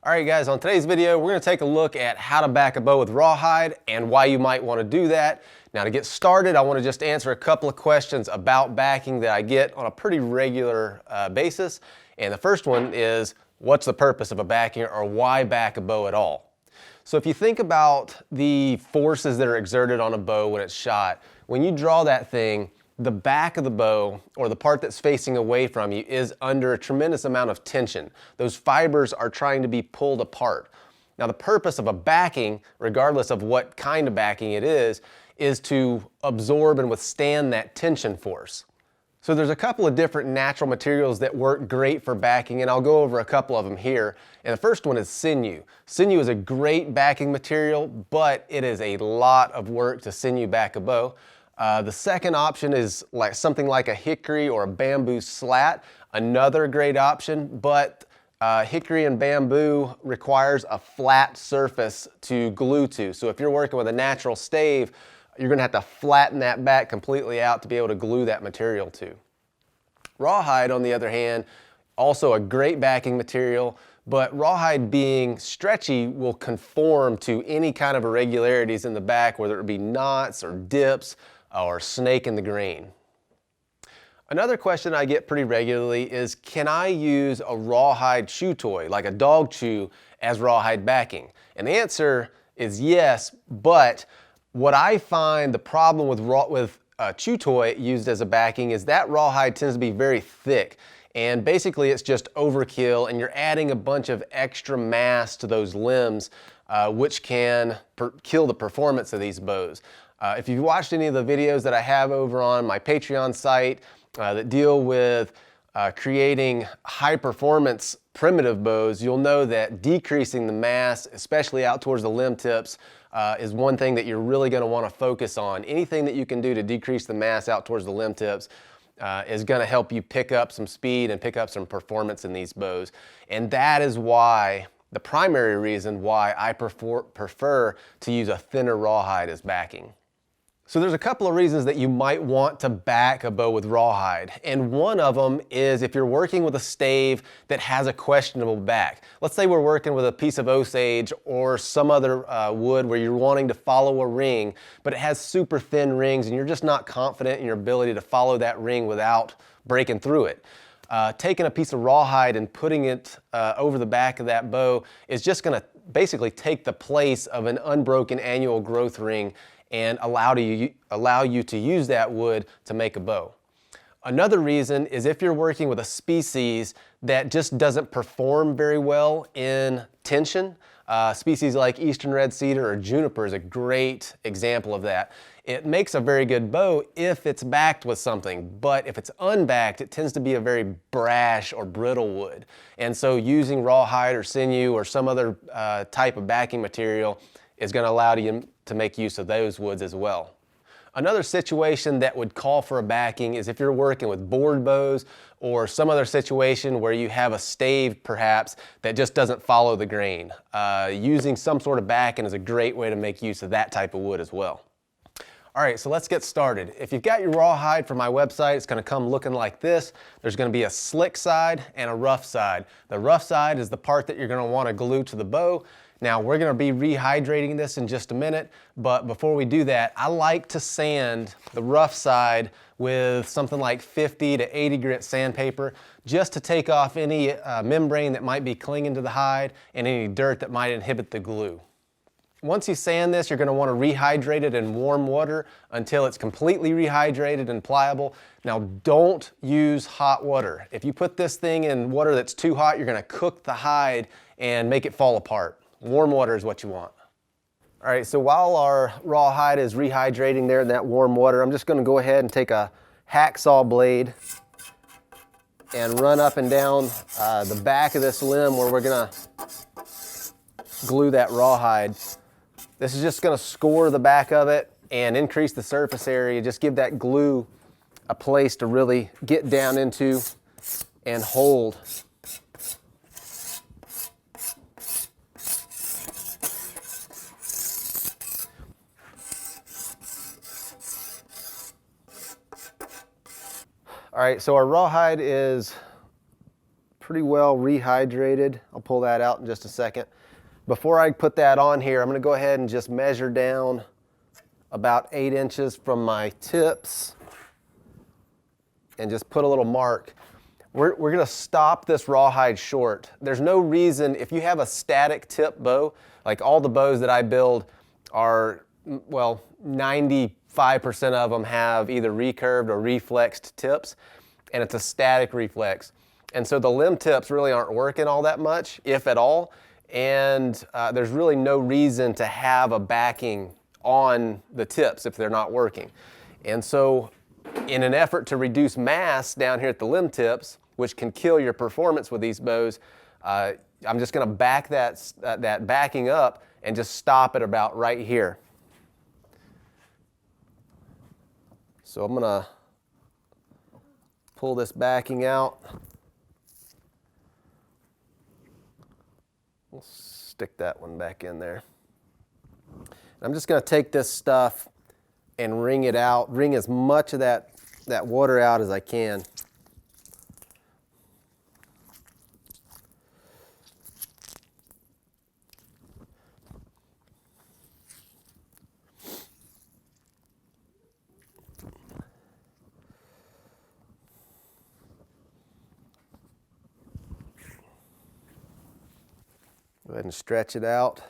All right guys, on today's video, we're gonna take a look at how to back a bow with rawhide and why you might wanna do that. Now to get started, I wanna just answer a couple of questions about backing that I get on a pretty regular basis. And the first one is, what's the purpose of a backing, or why back a bow at all? So if you think about the forces that are exerted on a bow when it's shot, when you draw that thing, the back of the bow, or the part that's facing away from you, is under a tremendous amount of tension. Those fibers are trying to be pulled apart. Now the purpose of a backing, regardless of what kind of backing it is to absorb and withstand that tension force. So there's a couple of different natural materials that work great for backing, and I'll go over a couple of them here. And the first one is sinew. Sinew is a great backing material, but it is a lot of work to sinew back a bow. The second option is something like a hickory or a bamboo slat, another great option, but hickory and bamboo requires a flat surface to glue to. So if you're working with a natural stave, you're gonna have to flatten that back completely out to be able to glue that material to. Rawhide, on the other hand, also a great backing material, but rawhide being stretchy will conform to any kind of irregularities in the back, whether it be knots or dips or snake in the grain. Another question I get pretty regularly is, can I use a rawhide chew toy, like a dog chew, as rawhide backing? And the answer is yes, but what I find the problem with a chew toy used as a backing is that rawhide tends to be very thick, and basically it's just overkill, and you're adding a bunch of extra mass to those limbs, which can kill the performance of these bows. If you've watched any of the videos that I have over on my Patreon site that deal with creating high performance primitive bows, you'll know that decreasing the mass, especially out towards the limb tips, is one thing that you're really going to want to focus on. Anything that you can do to decrease the mass out towards the limb tips is going to help you pick up some speed and pick up some performance in these bows. And that is why, the primary reason why I prefer to use a thinner rawhide as backing. So there's a couple of reasons that you might want to back a bow with rawhide, and one of them is if you're working with a stave that has a questionable back. Let's say we're working with a piece of Osage or some other wood where you're wanting to follow a ring, but it has super thin rings and you're just not confident in your ability to follow that ring without breaking through it. Taking a piece of rawhide and putting it over the back of that bow is just going to basically take the place of an unbroken annual growth ring and allow you to use that wood to make a bow. Another reason is if you're working with a species that just doesn't perform very well in tension. Species like eastern red cedar or juniper is a great example of that. It makes a very good bow if it's backed with something, but if it's unbacked, it tends to be a very brash or brittle wood. And so using rawhide or sinew or some other type of backing material is going to allow you to make use of those woods as well. Another situation that would call for a backing is if you're working with board bows or some other situation where you have a stave perhaps that just doesn't follow the grain. Using some sort of backing is a great way to make use of that type of wood as well. All right, so let's get started. If you've got your rawhide from my website, it's going to come looking like this. There's going to be a slick side and a rough side. The rough side is the part that you're going to want to glue to the bow. Now we're going to be rehydrating this in just a minute, but before we do that, I like to sand the rough side with something like 50 to 80 grit sandpaper, just to take off any membrane that might be clinging to the hide and any dirt that might inhibit the glue. Once you sand this, you're going to want to rehydrate it in warm water until it's completely rehydrated and pliable. Now don't use hot water. If you put this thing in water that's too hot, you're going to cook the hide and make it fall apart. Warm water is what you want. All right, so while our rawhide is rehydrating there in that warm water, I'm just going to go ahead and take a hacksaw blade and run up and down the back of this limb where we're going to glue that rawhide. This is just going to score the back of it and increase the surface area, just give that glue a place to really get down into and hold. All right, so our rawhide is pretty well rehydrated. I'll pull that out in just a second. Before I put that on here, I'm going to go ahead and just measure down about 8 inches from my tips and just put a little mark. We're going to stop this rawhide short. There's no reason, if you have a static tip bow, like all the bows that I build are, well, 95% of them have either recurved or reflexed tips, and it's a static reflex. And so the limb tips really aren't working all that much, if at all, and there's really no reason to have a backing on the tips if they're not working. And so in an effort to reduce mass down here at the limb tips, which can kill your performance with these bows, I'm just going to back that backing up and just stop it about right here. So I'm going to pull this backing out. We'll stick that one back in there. I'm just going to take this stuff and wring it out, wring as much of that water out as I can. Go ahead and stretch it out.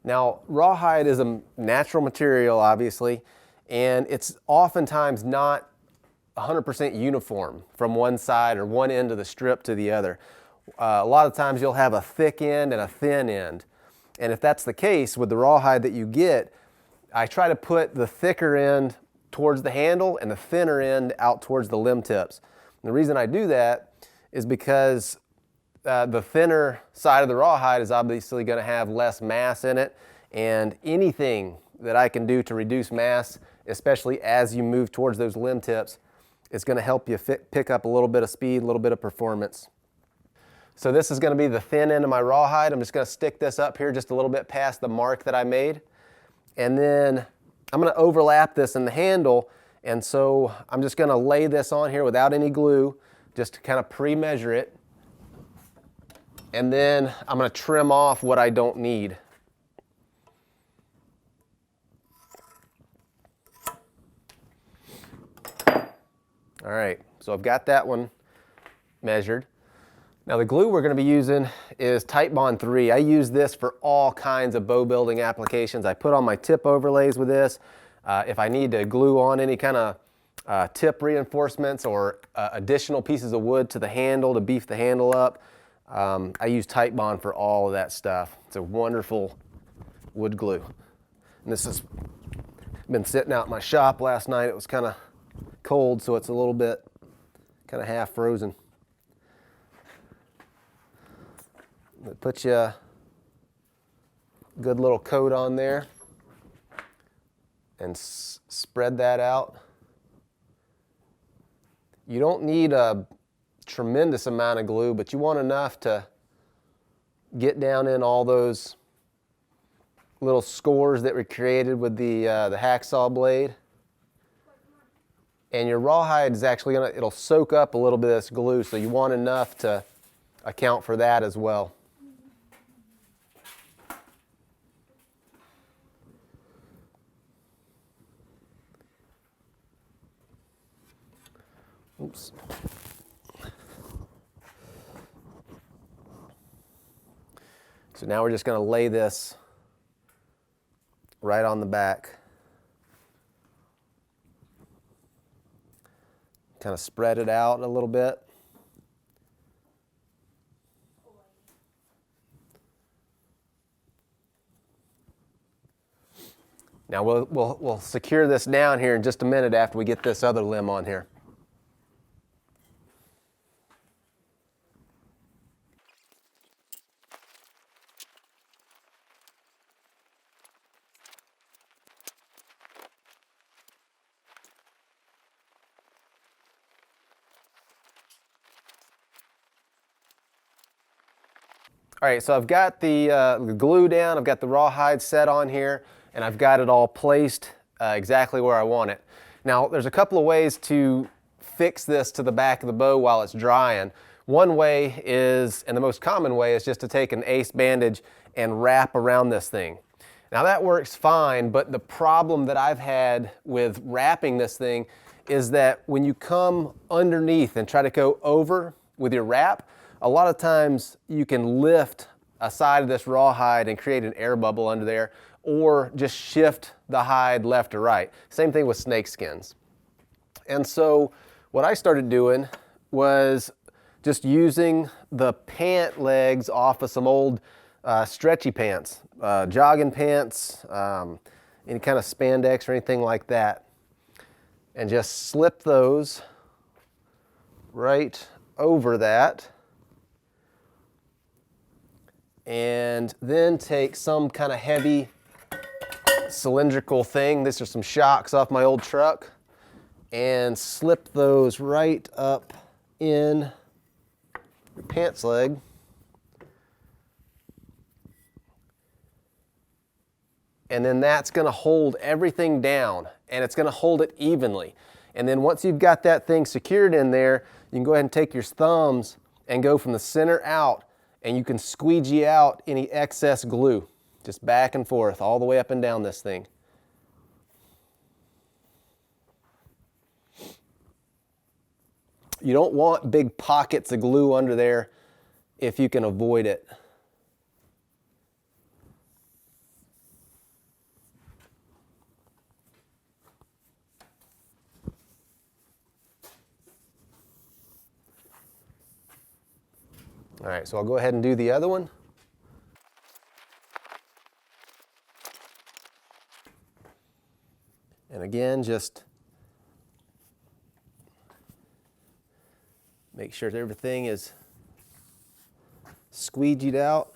Now, rawhide is a natural material, obviously, and it's oftentimes not 100% uniform from one side or one end of the strip to the other. A lot of times you'll have a thick end and a thin end. And if that's the case with the rawhide that you get, I try to put the thicker end towards the handle and the thinner end out towards the limb tips. And the reason I do that is because the thinner side of the rawhide is obviously going to have less mass in it, and anything that I can do to reduce mass, especially as you move towards those limb tips, is going to help you pick up a little bit of speed, a little bit of performance. So this is going to be the thin end of my rawhide. I'm just going to stick this up here just a little bit past the mark that I made, and then I'm going to overlap this in the handle, and so I'm just going to lay this on here without any glue, just to kind of pre-measure it. And then I'm going to trim off what I don't need. All right, so I've got that one measured. Now the glue we're going to be using is Titebond 3. I use this for all kinds of bow building applications. I put on my tip overlays with this. If I need to glue on any kind of tip reinforcements or additional pieces of wood to the handle to beef the handle up, I use Titebond for all of that stuff. It's a wonderful wood glue. And this has been sitting out in my shop last night. It was kind of cold, so it's a little bit kind of half frozen. Put you a good little coat on there and spread that out. You don't need a tremendous amount of glue, but you want enough to get down in all those little scores that were created with the hacksaw blade. And your rawhide is actually it'll soak up a little bit of this glue, so you want enough to account for that as well. Oops. So now we're just going to lay this right on the back. Kind of spread it out a little bit. Now we'll secure this down here in just a minute after we get this other limb on here. All right, so I've got the glue down, I've got the rawhide set on here, and I've got it all placed exactly where I want it. Now, there's a couple of ways to fix this to the back of the bow while it's drying. One way is, and the most common way, is just to take an ace bandage and wrap around this thing. Now that works fine, but the problem that I've had with wrapping this thing is that when you come underneath and try to go over with your wrap, a lot of times you can lift a side of this rawhide and create an air bubble under there, or just shift the hide left or right. Same thing with snake skins. And so what I started doing was just using the pant legs off of some old stretchy pants, jogging pants, any kind of spandex or anything like that, and just slip those right over that, and then take some kind of heavy cylindrical thing. These are some shocks off my old truck, and slip those right up in your pants leg. And then that's going to hold everything down, and it's going to hold it evenly. And then once you've got that thing secured in there, you can go ahead and take your thumbs and go from the center out, and you can squeegee out any excess glue, just back and forth all the way up and down this thing. You don't want big pockets of glue under there if you can avoid it. All right, so I'll go ahead and do the other one. And again, just make sure that everything is squeegeed out.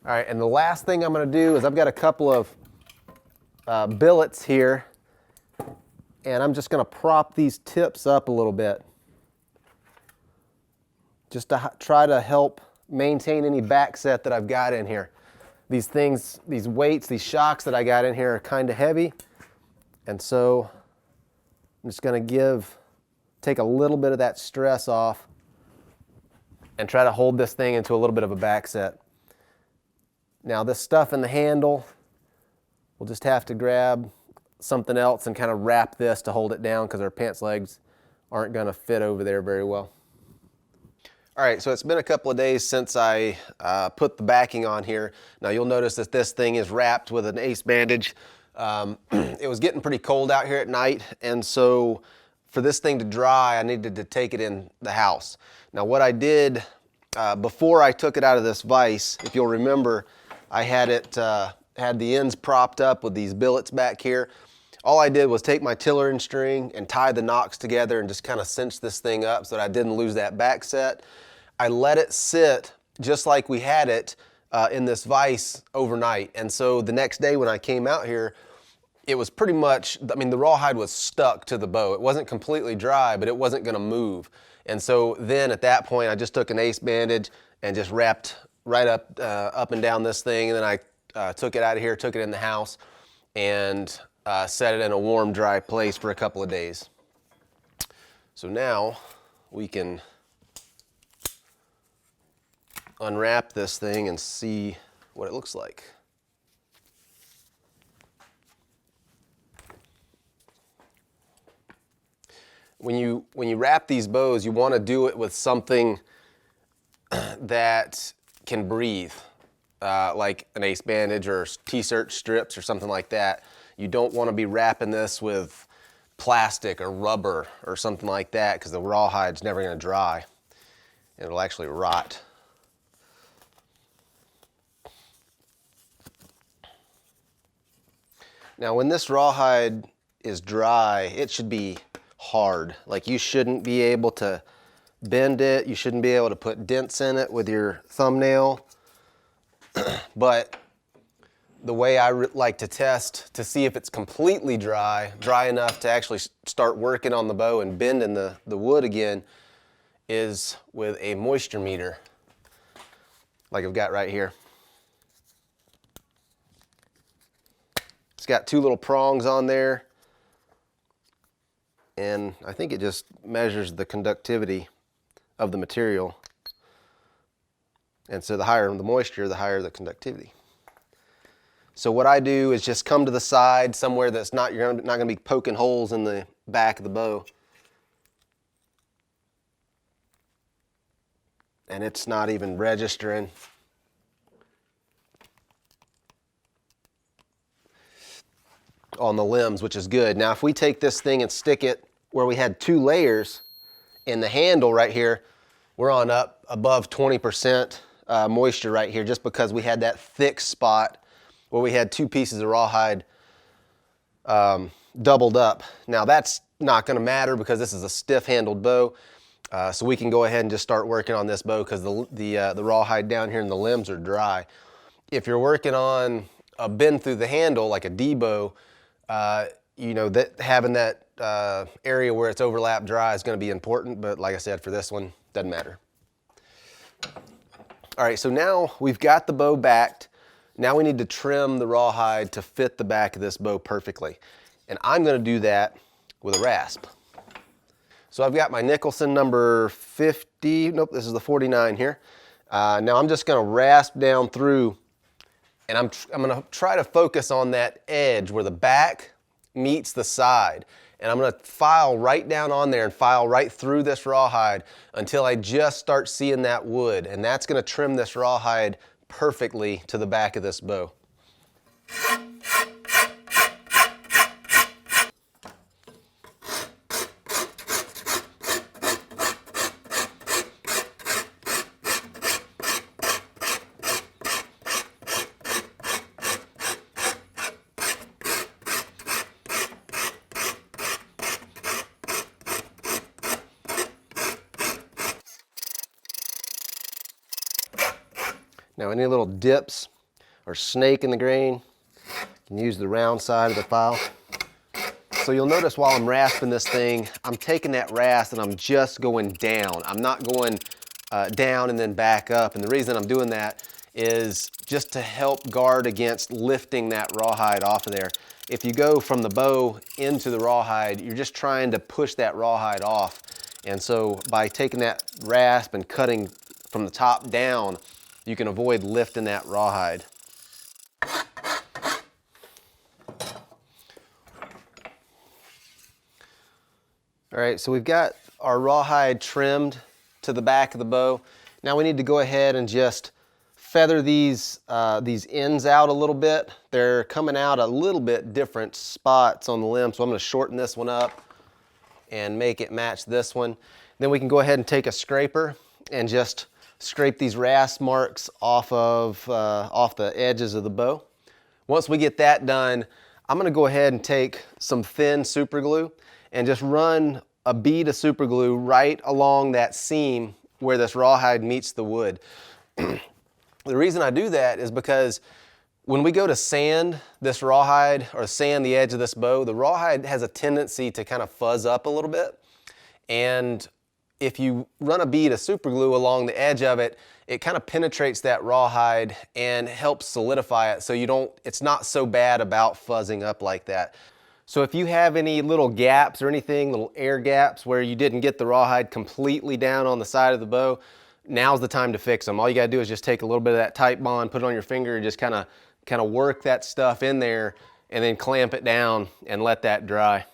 All right, and the last thing I'm going to do is I've got a couple of billets here, and I'm just going to prop these tips up a little bit, just to try to help maintain any back set that I've got in here. These things, these weights, these shocks that I got in here are kind of heavy, and so I'm just going to take a little bit of that stress off and try to hold this thing into a little bit of a back set. Now this stuff in the handle, we'll just have to grab something else and kind of wrap this to hold it down, because our pants legs aren't going to fit over there very well. All right, so it's been a couple of days since I put the backing on here. Now you'll notice that this thing is wrapped with an ace bandage. It was getting pretty cold out here at night, and so for this thing to dry, I needed to take it in the house. Now what I did before I took it out of this vise, if you'll remember, I had had the ends propped up with these billets back here. All I did was take my tiller and string and tie the nocks together and just kind of cinch this thing up so that I didn't lose that back set. I let it sit just like we had it in this vise overnight. And so the next day when I came out here, it was pretty much, I mean, the rawhide was stuck to the bow. It wasn't completely dry, but it wasn't going to move. And so then at that point, I just took an ace bandage and just wrapped right up and down this thing, and then I took it out of here, took it in the house, and set it in a warm, dry place for a couple of days. So now we can unwrap this thing and see what it looks like. When you wrap these bows, you want to do it with something that can breathe, like an ace bandage or T-shirt strips or something like that. You don't want to be wrapping this with plastic or rubber or something like that, because the rawhide's never going to dry. It'll actually rot. Now when this rawhide is dry, it should be hard. Like, you shouldn't be able to bend it. You shouldn't be able to put dents in it with your thumbnail. But the way I like to test to see if it's completely dry enough to actually start working on the bow and bending the wood again, is with a moisture meter, like I've got right here. It's got two little prongs on there, and I think it just measures the conductivity of the material. And so the higher the moisture, the higher the conductivity. So what I do is just come to the side somewhere that's you're not going to be poking holes in the back of the bow. And it's not even registering. On the limbs, which is good. Now if we take this thing and stick it where we had two layers in the handle right here, we're on up above 20% moisture right here, just because we had that thick spot where we had two pieces of rawhide doubled up. Now that's not going to matter because this is a stiff handled bow, so we can go ahead and just start working on this bow because the rawhide down here in the limbs are dry. If you're working on a bend through the handle like a D bow, you know, that having that area where it's overlap dry is going to be important, but like I said, for this one, doesn't matter. All right, so now we've got the bow backed. Now we need to trim the rawhide to fit the back of this bow perfectly. And I'm going to do that with a rasp. So I've got my Nicholson number 50, nope, this is the 49 here. Now I'm just going to rasp down through, and I'm going to try to focus on that edge where the back meets the side. And I'm going to file right down on there and file right through this rawhide until I just start seeing that wood. And that's going to trim this rawhide perfectly to the back of this bow. Now any little dips or snake in the grain, you can use the round side of the file. So you'll notice while I'm rasping this thing, I'm taking that rasp and I'm just going down. I'm not going down and then back up. And the reason I'm doing that is just to help guard against lifting that rawhide off of there. If you go from the bow into the rawhide, you're just trying to push that rawhide off. And so by taking that rasp and cutting from the top down, you can avoid lifting that rawhide. All right, so we've got our rawhide trimmed to the back of the bow. Now we need to go ahead and just feather these ends out a little bit. They're coming out a little bit different spots on the limb, so I'm going to shorten this one up and make it match this one. Then we can go ahead and take a scraper and just scrape these rasp marks off the edges of the bow. Once we get that done, I'm going to go ahead and take some thin super glue and just run a bead of super glue right along that seam where this rawhide meets the wood. The reason I do that is because when we go to sand this rawhide or sand the edge of this bow, the rawhide has a tendency to kind of fuzz up a little bit. And if you run a bead of super glue along the edge of it, it kind of penetrates that rawhide and helps solidify it so it's not so bad about fuzzing up like that. So if you have any little gaps or anything, little air gaps where you didn't get the rawhide completely down on the side of the bow, now's the time to fix them. All you gotta do is just take a little bit of that tight bond, put it on your finger, and just kind of work that stuff in there, and then clamp it down and let that dry.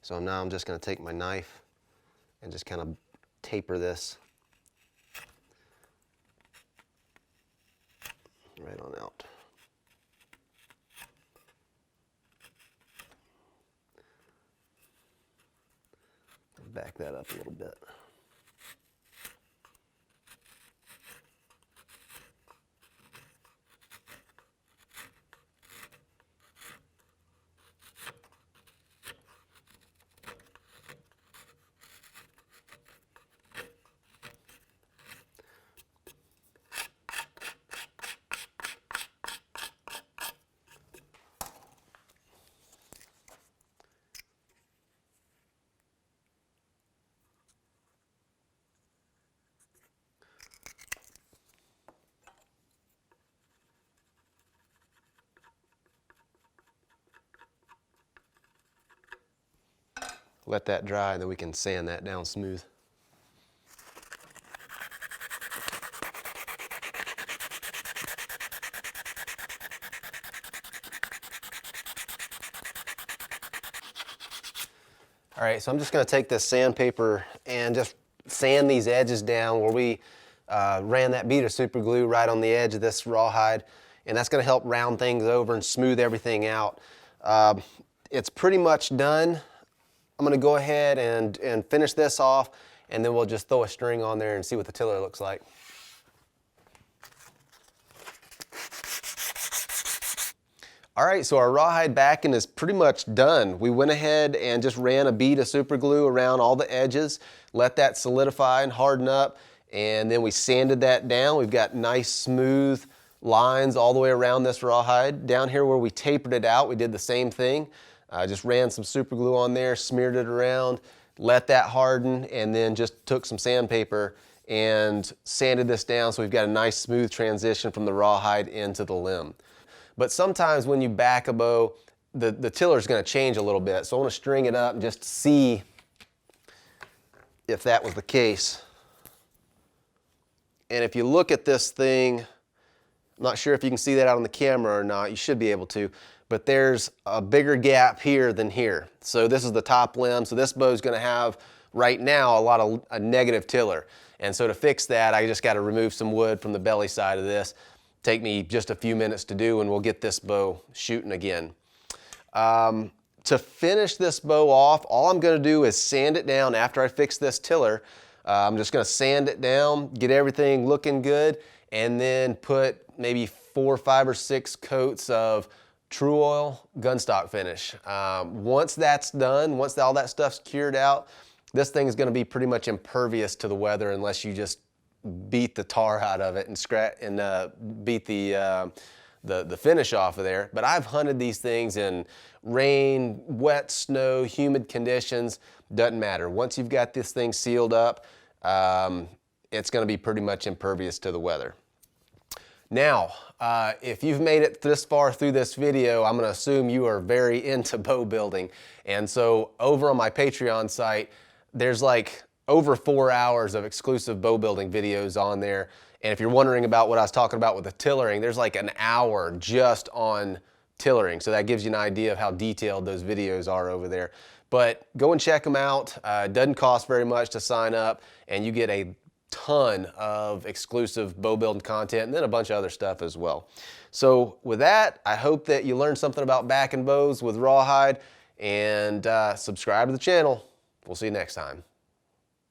So now I'm just going to take my knife and just kind of taper this right on out. Back that up a little bit. let that dry, and then we can sand that down smooth. All right, so I'm just gonna take this sandpaper and just sand these edges down where we ran that bead of super glue right on the edge of this rawhide, and that's gonna help round things over and smooth everything out. It's pretty much done. I'm gonna go ahead and finish this off, and then we'll just throw a string on there and see what the tiller looks like. All right, so our rawhide backing is pretty much done. We went ahead and just ran a bead of super glue around all the edges, let that solidify and harden up, and then we sanded that down. We've got nice smooth lines all the way around this rawhide. Down here where we tapered it out, we did the same thing. Just ran some super glue on there, smeared it around, let that harden, and then just took some sandpaper and sanded this down so we've got a nice smooth transition from the rawhide into the limb. But sometimes when you back a bow, the tiller is going to change a little bit. So I want to string it up and just see if that was the case. And if you look at this thing, I'm not sure if you can see that out on the camera or not. You should be able to. But there's a bigger gap here than here. So this is the top limb. So this bow is going to have, right now, a negative tiller. And so to fix that, I just got to remove some wood from the belly side of this. Take me just a few minutes to do, and we'll get this bow shooting again. To finish this bow off, all I'm going to do is sand it down after I fix this tiller. I'm just going to sand it down, get everything looking good, and then put maybe 4, 5, or 6 coats of True Oil gunstock finish. Once that's done, once all that stuff's cured out, this thing is going to be pretty much impervious to the weather unless you just beat the tar out of it and beat the finish off of there. But I've hunted these things in rain, wet, snow, humid conditions. Doesn't matter. Once you've got this thing sealed up, it's going to be pretty much impervious to the weather. Now, if you've made it this far through this video, I'm going to assume you are very into bow building. And so over on my Patreon site, there's like over 4 hours of exclusive bow building videos on there. And if you're wondering about what I was talking about with the tillering, there's like an hour just on tillering. So that gives you an idea of how detailed those videos are over there. But go and check them out. It doesn't cost very much to sign up, and you get a ton of exclusive bow building content and then a bunch of other stuff as well. So with that, I hope that you learned something about backing bows with rawhide, and subscribe to the channel. We'll see you next time.